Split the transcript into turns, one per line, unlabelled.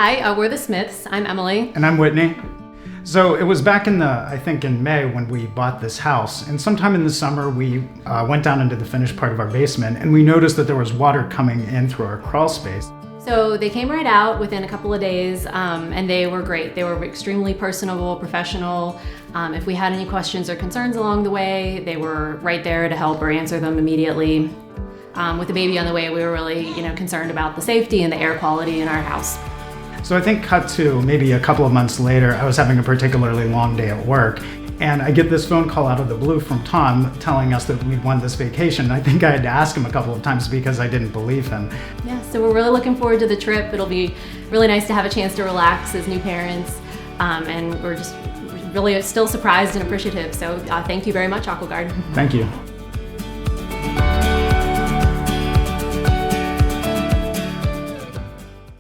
Hi, we're the Smiths. I'm Emily.
And I'm Whitney. So it was back I think in May when we bought this house. And sometime in the summer, we went down into the finished part of our basement and we noticed that there was water coming in through our crawl space.
So they came right out within a couple of days and they were great. They were extremely personable, professional. If we had any questions or concerns along the way, they were right there to help or answer them immediately. With the baby on the way, we were really, concerned about the safety and the air quality in our house.
So I think cut to maybe a couple of months later, I was having a particularly long day at work, and I get this phone call out of the blue from Tom telling us that we'd won this vacation. I think I had to ask him a couple of times because I didn't believe him.
Yeah, so we're really looking forward to the trip. It'll be really nice to have a chance to relax as new parents, and we're just really still surprised and appreciative. So thank you very much, AquaGuard.
Thank you.